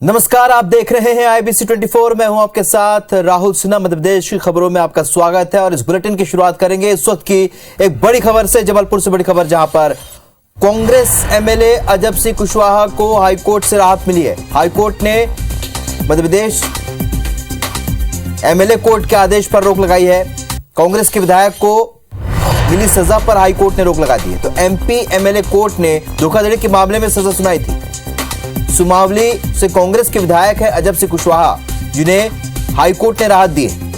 नमस्कार, आप देख रहे हैं IBC 24। मैं हूं आपके साथ राहुल सिन्हा। मध्य प्रदेश की खबरों में आपका स्वागत है और इस बुलेटिन की शुरुआत करेंगे इस वक्त की एक बड़ी खबर से। जबलपुर से बड़ी खबर, जहां पर कांग्रेस MLA अजब सिंह कुशवाहा को हाईकोर्ट से राहत मिली है। हाईकोर्ट ने मध्य प्रदेश MLA कोर्ट के आदेश पर रोक लगाई है। कांग्रेस के विधायक को मिली सजा पर हाईकोर्ट ने रोक लगा दी है। तो MP MLA कोर्ट ने धोखाधड़ी के मामले में सजा सुनाई थी। सुमावली से कांग्रेस के विधायक है अजब सिंह कुशवाहा, जिन्हें हाईकोर्ट ने राहत दी है।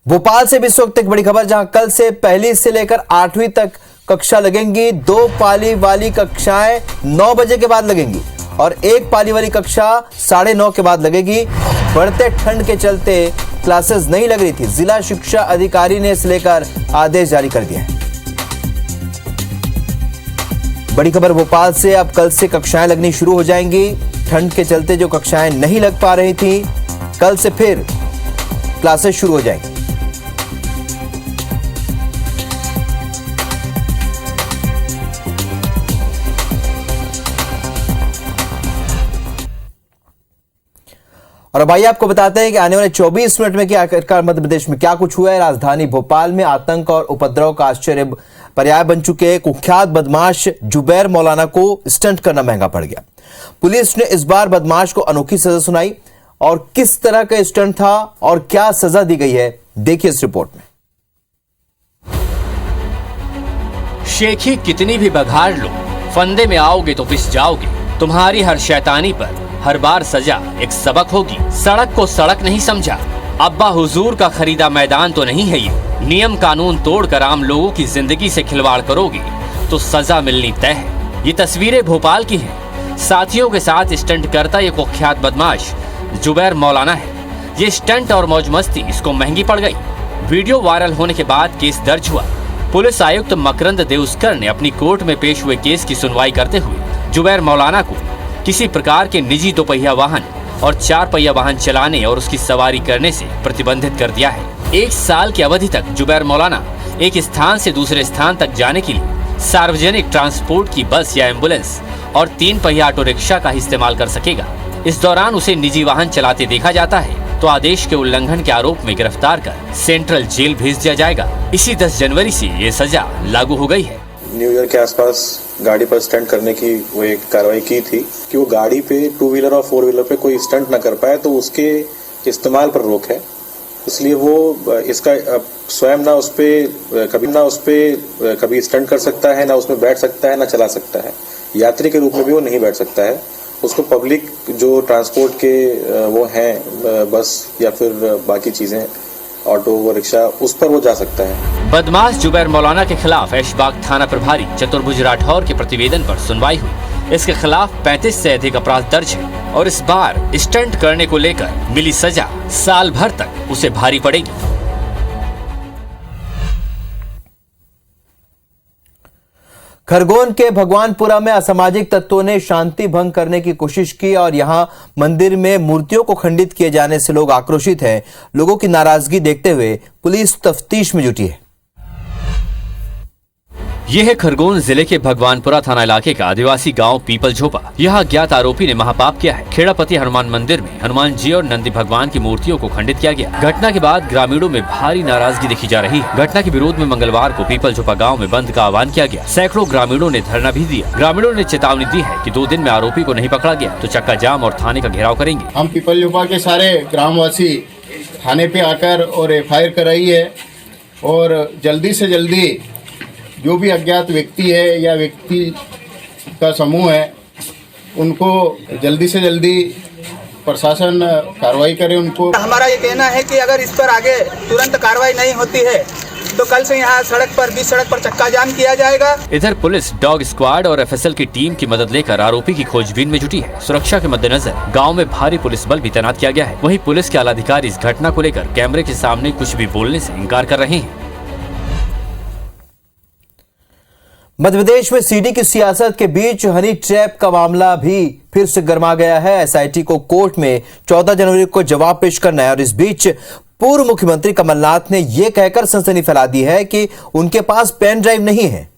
भोपाल से भी इस वक्त एक बड़ी खबर, जहां कल से पहली से लेकर 8वीं तक कक्षा लगेंगी। 2 पाली वाली कक्षाएं 9 बजे के बाद लगेंगी और 1 पाली वाली कक्षा 9:30 के बाद लगेगी। बढ़ते ठंड के चलते क्लासेस नहीं लग रही थी। जिला शिक्षा अधिकारी ने इसे लेकर आदेश जारी कर दिया है। बड़ी खबर भोपाल से, अब कल से कक्षाएं लगनी शुरू हो जाएंगी। ठंड के चलते जो कक्षाएं नहीं लग पा रही थी, कल से फिर क्लासेस शुरू हो जाएंगी। और अब आइए आपको बताते हैं कि आने वाले 24 मिनट में क्या आखिरकार मध्य प्रदेश में क्या कुछ हुआ है। राजधानी भोपाल में आतंक और उपद्रव का आश्चर्य पर्याय बन चुके कुख्यात बदमाश जुबैर मौलाना को स्टंट करना महंगा पड़ गया। पुलिस ने इस बार बदमाश को अनोखी सजा सुनाई। और किस तरह का स्टंट था और क्या सजा दी गई है, देखिए इस रिपोर्ट में। शेखी कितनी भी बघार लो, फंदे में आओगे तो पिस जाओगे। तुम्हारी हर शैतानी पर हर बार सजा एक सबक होगी। सड़क को सड़क नहीं समझा, अब्बा हुजूर का खरीदा मैदान तो नहीं है ये। नियम कानून तोड़कर आम लोगों की जिंदगी से खिलवाड़ करोगे तो सजा मिलनी तय है। ये तस्वीरें भोपाल की हैं। साथियों के साथ स्टंट करता ये कुख्यात बदमाश जुबैर मौलाना है। ये स्टंट और मौज मस्ती इसको महंगी पड़ गई। वीडियो वायरल होने के बाद केस दर्ज हुआ। पुलिस आयुक्त मकरंद देउस्कर ने अपनी कोर्ट में पेश हुए केस की सुनवाई करते हुए जुबैर मौलाना को किसी प्रकार के निजी 2 पहिया वाहन और 4 पहिया वाहन चलाने और उसकी सवारी करने से प्रतिबंधित कर दिया है। 1 साल की अवधि तक जुबैर मौलाना एक स्थान से दूसरे स्थान तक जाने के लिए सार्वजनिक ट्रांसपोर्ट की बस या एम्बुलेंस और 3 पहिया ऑटो रिक्शा का इस्तेमाल कर सकेगा। इस दौरान उसे निजी वाहन चलाते देखा जाता है तो आदेश के उल्लंघन के आरोप में गिरफ्तार कर सेंट्रल जेल भेज दिया जाएगा। इसी 10 जनवरी से ये सजा लागू हो गई है। न्यू ईयर के आसपास गाड़ी पर स्टंट करने की वो एक कार्रवाई की थी कि वो गाड़ी पे 2 व्हीलर और 4 व्हीलर पे कोई स्टंट ना कर पाए, तो उसके इस्तेमाल पर रोक है। इसलिए वो इसका स्वयं ना उस पे कभी स्टंट कर सकता है, ना उसमें बैठ सकता है, ना चला सकता है। यात्री के रूप में भी वो नहीं बैठ सकता है। उसको पब्लिक जो ट्रांसपोर्ट के वो हैं बस या फिर बाकी चीजें ऑटो व रिक्शा, उस पर वो जा सकता है। बदमाश जुबैर मौलाना के खिलाफ ऐशबाग थाना प्रभारी चतुर्भुज राठौर के प्रतिवेदन पर सुनवाई हुई। इसके खिलाफ 35 से अधिक अपराध दर्ज है और इस बार स्टंट करने को लेकर मिली सजा साल भर तक उसे भारी पड़ेगी। खरगोन के भगवानपुरा में असामाजिक तत्वों ने शांति भंग करने की कोशिश की और यहां मंदिर में मूर्तियों को खंडित किए जाने से लोग आक्रोशित हैं। लोगों की नाराजगी देखते हुए पुलिस तफ्तीश में जुटी है। यह है खरगोन जिले के भगवानपुरा थाना इलाके का आदिवासी गांव पीपल झोपा। यहाँ अज्ञात आरोपी ने महापाप किया है। खेड़ापति हनुमान मंदिर में हनुमान जी और नंदी भगवान की मूर्तियों को खंडित किया गया। घटना के बाद ग्रामीणों में भारी नाराजगी देखी जा रही है। घटना के विरोध में मंगलवार को पीपल झोपा गाँव में बंद का आह्वान किया गया। सैकड़ों ग्रामीणों ने धरना भी दिया। ग्रामीणों ने चेतावनी दी है कि 2 दिन में आरोपी को नहीं पकड़ा गया तो चक्का जाम और थाने का घेराव करेंगे। हम पीपल झोपा के सारे ग्रामवासी थाने पे आकर और FIR कराई है और जल्दी से जल्दी जो भी अज्ञात व्यक्ति है या व्यक्ति का समूह है, उनको जल्दी से जल्दी प्रशासन कार्रवाई करे। उनको हमारा ये कहना है कि अगर इस पर आगे तुरंत कार्रवाई नहीं होती है तो कल से यहाँ बीच सड़क पर चक्का जाम किया जाएगा। इधर पुलिस डॉग स्क्वाड और FSL की टीम की मदद लेकर आरोपी की खोजबीन में जुटी है। सुरक्षा के मद्देनजर गांव में भारी पुलिस बल भी तैनात किया गया है। वहीं पुलिस के आला अधिकारी इस घटना को लेकर कैमरे के सामने कुछ भी बोलने से इनकार कर रहे हैं। मध्य प्रदेश में सीडी की सियासत के बीच हनी ट्रैप का मामला भी फिर से गर्मा गया है। SIT को कोर्ट में 14 जनवरी को जवाब पेश करना है और इस बीच पूर्व मुख्यमंत्री कमलनाथ ने यह कहकर सनसनी फैला दी है कि उनके पास पेन ड्राइव नहीं है।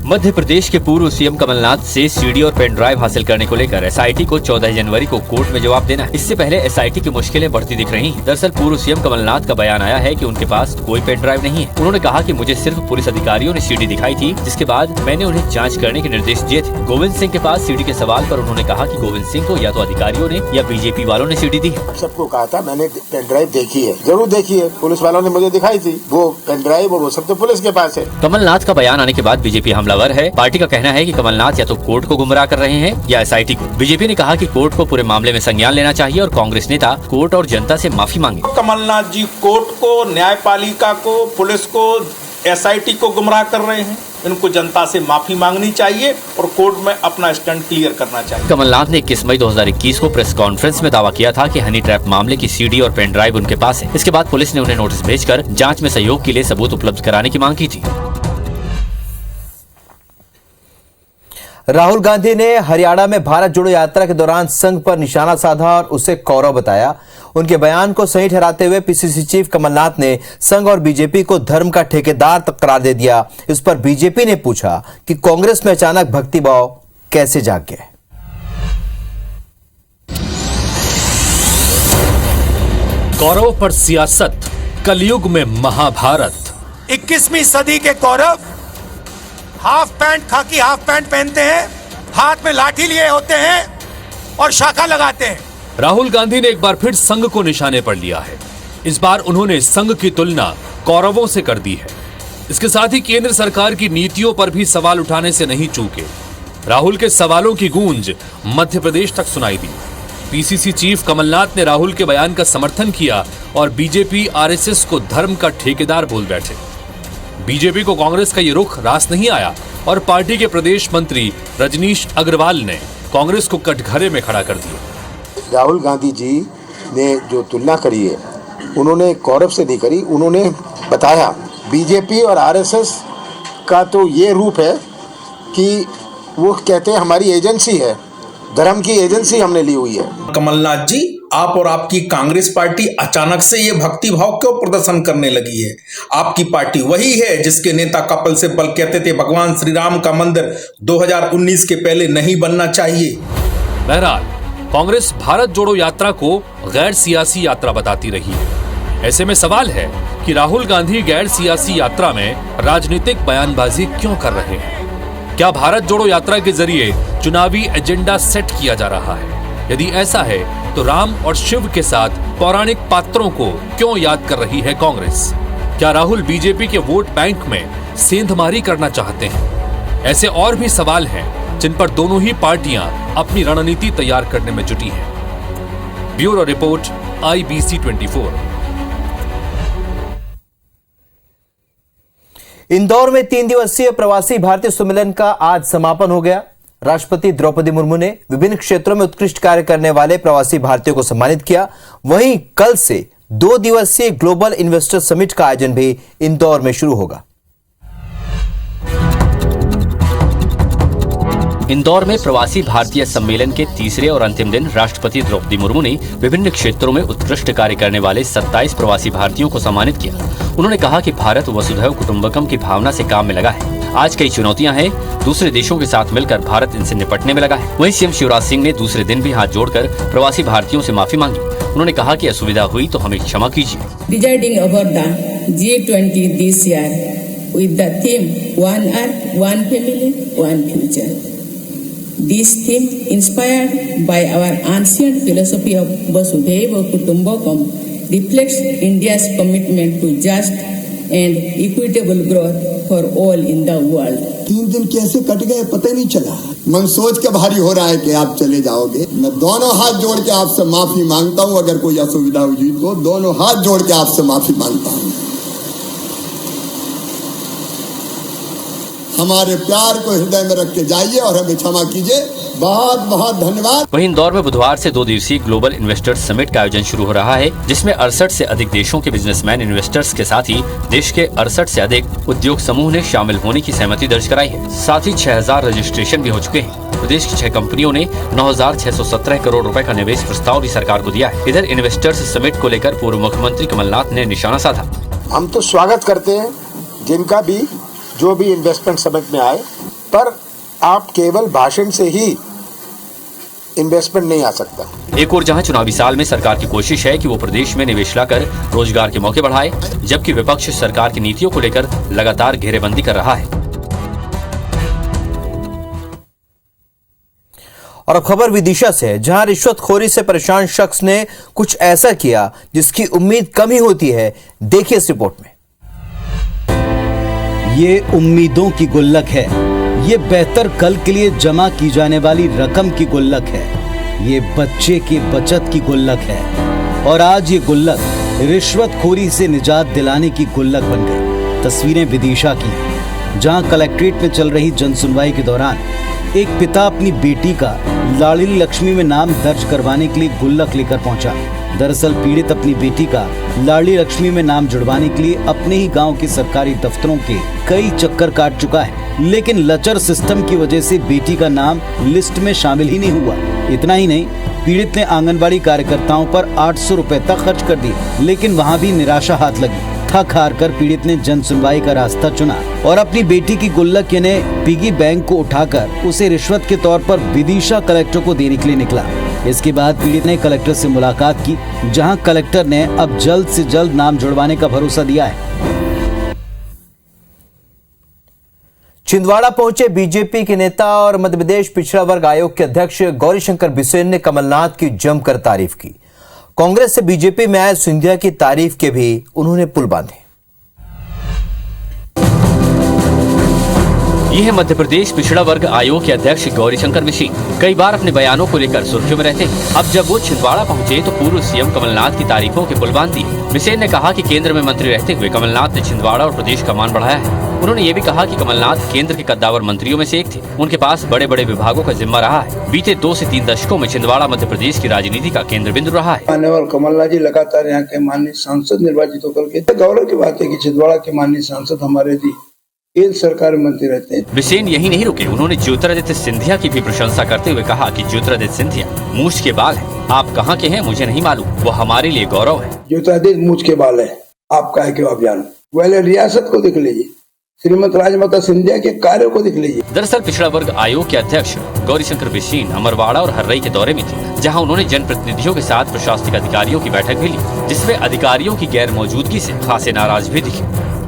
मध्य प्रदेश के पूर्व सीएम कमलनाथ से सीडी और पेन ड्राइव हासिल करने को लेकर एसआईटी को 14 जनवरी को कोर्ट में जवाब देना है। इससे पहले एसआईटी की मुश्किलें बढ़ती दिख रही हैं। दरअसल पूर्व सीएम कमलनाथ का बयान आया है कि उनके पास कोई पेन ड्राइव नहीं है। उन्होंने कहा कि मुझे सिर्फ पुलिस अधिकारियों ने सीडी दिखाई थी, जिसके बाद मैंने उन्हें जाँच करने के निर्देश दिए थे। गोविंद सिंह के पास सीडी के सवाल पर उन्होंने कहा कि गोविंद सिंह को या तो अधिकारियों ने या बीजेपी वालों ने सीडी दी है। सबको कहा था मैंने पेन ड्राइव देखी है, जरूर देखी है, पुलिस वालों ने मुझे दिखाई थी वो पेन ड्राइव, और वो सब तो पुलिस के पास है। कमलनाथ का बयान आने के बाद बीजेपी हमलावर है। पार्टी का कहना है कि कमलनाथ या तो कोर्ट को गुमराह कर रहे हैं या एसआईटी को। बीजेपी ने कहा कि कोर्ट को पूरे मामले में संज्ञान लेना चाहिए और कांग्रेस नेता कोर्ट और जनता से माफी मांगे। कमलनाथ जी कोर्ट को, न्यायपालिका को, पुलिस को, एसआईटी को गुमराह कर रहे हैं। इनको जनता से माफी मांगनी चाहिए और कोर्ट में अपना स्टैंड क्लियर करना चाहिए। कमलनाथ ने 21 मई 2021 को प्रेस कॉन्फ्रेंस में दावा किया था कि हनी ट्रैप मामले की सीडी और पेन ड्राइव उनके पास है। इसके बाद पुलिस ने उन्हें नोटिस भेजकर जांच में सहयोग के लिए सबूत उपलब्ध कराने की मांग की थी। राहुल गांधी ने हरियाणा में भारत जोड़ो यात्रा के दौरान संघ पर निशाना साधा और उसे कौरव बताया। उनके बयान को सही ठहराते हुए पीसीसी चीफ कमलनाथ ने संघ और बीजेपी को धर्म का ठेकेदार तक करार दे दिया। इस पर बीजेपी ने पूछा कि कांग्रेस में अचानक भक्तिभाव कैसे जाग गया। कौरव पर सियासत, कलयुग में महाभारत। 21वीं सदी के कौरव हाफ पैंट, खाकी हाफ पैंट पहनते हैं, हाथ में लाठी लिए होते हैं और शाखा लगाते हैं। राहुल गांधी ने एक बार फिर संघ को निशाने पर लिया है। इस बार उन्होंने संघ की तुलना कौरवों से कर दी है। इसके साथ ही केंद्र सरकार की नीतियों पर भी सवाल उठाने से नहीं चूके। राहुल के सवालों की गूंज मध्य प्रदेश तक सुनाई दी। पीसीसी चीफ कमलनाथ ने राहुल के बयान का समर्थन किया और बीजेपी आरएसएस को धर्म का ठेकेदार बोल बैठे। बीजेपी को कांग्रेस का ये रुख रास नहीं आया और पार्टी के प्रदेश मंत्री रजनीश अग्रवाल ने कांग्रेस को कटघरे में खड़ा कर दिया। राहुल गांधी जी ने जो तुलना करी है उन्होंने कौरव से नहीं करी। उन्होंने बताया बीजेपी और आरएसएस का तो ये रूप है कि वो कहते हैं हमारी एजेंसी है, धर्म की एजेंसी हमने ली हुई है। कमलनाथ जी, आप और आपकी कांग्रेस पार्टी अचानक से ये भक्ति भाव क्यों प्रदर्शन करने लगी है? आपकी पार्टी वही है जिसके नेता कपिल सिब्बल कहते थे भगवान श्री राम का मंदिर 2019 के पहले नहीं बनना चाहिए। बहरहाल कांग्रेस भारत जोड़ो यात्रा को गैर सियासी यात्रा बताती रही है। ऐसे में सवाल है कि राहुल गांधी गैर सियासी यात्रा में राजनीतिक बयानबाजी क्यों कर रहे हैं? क्या भारत जोड़ो यात्रा के जरिए चुनावी एजेंडा सेट किया जा रहा है? यदि ऐसा है तो राम और शिव के साथ पौराणिक पात्रों को क्यों याद कर रही है कांग्रेस? क्या राहुल बीजेपी के वोट बैंक में सेंधमारी करना चाहते हैं? ऐसे और भी सवाल हैं जिन पर दोनों ही पार्टियां अपनी रणनीति तैयार करने में जुटी हैं। Bureau report IBC 24। इंदौर में 3 दिवसीय प्रवासी भारतीय सम्मेलन का आज समापन हो गया। राष्ट्रपति द्रौपदी मुर्मू ने विभिन्न क्षेत्रों में उत्कृष्ट कार्य करने वाले प्रवासी भारतीयों को सम्मानित किया। वहीं कल से 2 दिवसीय ग्लोबल इन्वेस्टर समिट का आयोजन भी इंदौर में शुरू होगा। इंदौर में प्रवासी भारतीय सम्मेलन के तीसरे और अंतिम दिन राष्ट्रपति द्रौपदी मुर्मू ने विभिन्न क्षेत्रों में उत्कृष्ट कार्य करने वाले 27 प्रवासी भारतीयों को सम्मानित किया। उन्होंने कहा कि भारत वसुधैव कुटुंबकम की भावना से काम में लगा है। आज कई चुनौतियां हैं, दूसरे देशों के साथ मिलकर भारत इनसे निपटने में लगा है। वहीं सीएम शिवराज सिंह ने दूसरे दिन भी हाथ जोड़कर प्रवासी भारतीयों से माफी मांगी। उन्होंने कहा कि असुविधा हुई तो हमें क्षमा कीजिए। Presiding over the G20 this year with the theme One Earth, One Family, One Future. This theme, inspired by our ancient philosophy of Vasudhaiva Kutumbakam, reflects India's commitment to just and equitable growth for all in the world. 3 दिन कैसे cut गए पता ही नहीं चला। मन सोच के भारी हो रहा है कि आप चले जाओगे। मैं दोनों हाथ जोड़ के आपसे माफी मांगता हूँ। अगर कोई असुविधा हुई तो दोनों हाथ जोड़ के आपसे माफी मांगता हूँ। हमारे प्यार को हृदय में रख के जाइए और हमें क्षमा कीजिए। बहुत बहुत धन्यवाद। वहीं इंदौर में बुधवार से 2 दिवसीय ग्लोबल इन्वेस्टर्स समिट का आयोजन शुरू हो रहा है, जिसमें 68 से अधिक देशों के बिजनेसमैन इन्वेस्टर्स के साथ ही देश के 68 से अधिक उद्योग समूह ने शामिल होने की सहमति दर्ज कराई है। साथ ही 6000 रजिस्ट्रेशन भी हो चुके हैं। प्रदेश की 6 कंपनियों ने 9617 करोड़ रुपए का निवेश प्रस्ताव भी सरकार को दिया है। इधर इन्वेस्टर्स समिट को लेकर पूर्व मुख्यमंत्री कमलनाथ ने निशाना साधा। हम तो स्वागत करते हैं जिनका भी जो भी इन्वेस्टमेंट समिट में आए, पर आप केवल भाषण से ही इन्वेस्टमेंट नहीं आ सकता। एक और जहां चुनावी साल में सरकार की कोशिश है कि वो प्रदेश में निवेश लाकर रोजगार के मौके बढ़ाए, जबकि विपक्ष सरकार की नीतियों को लेकर लगातार घेरेबंदी कर रहा है। और अब खबर विदिशा से, जहां रिश्वतखोरी से परेशान शख्स ने कुछ ऐसा किया जिसकी उम्मीद कम ही होती है। देखिए इस रिपोर्ट में। ये उम्मीदों की गुल्लक है, ये बेहतर कल के लिए जमा की जाने वाली रकम की गुल्लक है, ये बच्चे की बचत की गुल्लक है। और आज ये गुल्लक रिश्वतखोरी से निजात दिलाने की गुल्लक बन गई। तस्वीरें विदिशा की, जहां कलेक्ट्रेट में चल रही जनसुनवाई के दौरान एक पिता अपनी बेटी का लाडली लक्ष्मी में नाम दर्ज करवाने के लिए गुल्लक लेकर पहुंचा। दरअसल पीड़ित अपनी बेटी का लाडली लक्ष्मी में नाम जुड़वाने के लिए अपने ही गांव के सरकारी दफ्तरों के कई चक्कर काट चुका है, लेकिन लचर सिस्टम की वजह से बेटी का नाम लिस्ट में शामिल ही नहीं हुआ। इतना ही नहीं, पीड़ित ने आंगनबाड़ी कार्यकर्ताओं पर 800 रुपए तक खर्च कर दिए, लेकिन वहाँ भी निराशा हाथ लगी। थक हार कर पीड़ित ने जन सुनवाई का रास्ता चुना और अपनी बेटी की गुल्लक यानी पिगी बैंक को उठाकर उसे रिश्वत के तौर पर विदिशा कलेक्टर को देने के लिए निकला। इसके बाद पीड़ित ने कलेक्टर से मुलाकात की, जहां कलेक्टर ने अब जल्द से जल्द नाम जुड़वाने का भरोसा दिया है। छिंदवाड़ा पहुंचे बीजेपी के नेता और मध्य प्रदेश पिछड़ा वर्ग आयोग के अध्यक्ष गौरीशंकर बिसेन ने कमलनाथ की जमकर तारीफ की। कांग्रेस से बीजेपी में आए सिंधिया की तारीफ के भी उन्होंने पुल बांधे। ये है मध्य प्रदेश पिछड़ा वर्ग आयोग के अध्यक्ष गौरीशंकर बिसेन। कई बार अपने बयानों को लेकर सुर्खियों में रहते हैं। अब जब वो छिंदवाड़ा पहुंचे तो पूर्व सीएम कमलनाथ की तारीफों के पुल बांध दिए। बिसेन ने कहा कि केंद्र में मंत्री रहते हुए कमलनाथ ने छिंदवाड़ा और प्रदेश का मान बढ़ाया है। उन्होंने ये भी कहा कि कमलनाथ केंद्र के कद्दावर मंत्रियों में से एक थे। उनके पास बड़े बड़े विभागों का जिम्मा रहा है। बीते 2 से 3 दशकों में छिंदवाड़ा मध्य प्रदेश की राजनीति का केंद्र बिंदु रहा है। और कमलनाथ जी लगातार यहाँ के माननीय सांसद निर्वाचित होकर के गौरव की बात है कि छिंदवाड़ा के माननीय सांसद हमारे जी केंद्र सरकार में मंत्री रहते हैं। बिसेन यही नहीं रुके, उन्होंने ज्योतिरादित्य सिंधिया की भी प्रशंसा करते हुए कहा कि ज्योतिरादित्य सिंधिया मूछ के बाल है, आप कहाँ के हैं मुझे नहीं मालूम, वो हमारे लिए गौरव है। ज्योतिरादित्य मूछ के बाल है, आप काहे के आप जानो। पहले रियासत को देख लीजिए, श्रीमती राजमाता सिंधिया के कार्य को देख लीजिए। दरअसल पिछड़ा वर्ग आयोग के अध्यक्ष गौरीशंकर बिसेन अमरवाड़ा और हर्रई के दौरे में थे, जहां उन्होंने जनप्रतिनिधियों के साथ प्रशासनिक अधिकारियों की बैठक भी ली, जिसमें अधिकारियों की गैर मौजूदगी से खासे नाराज भी दिखे।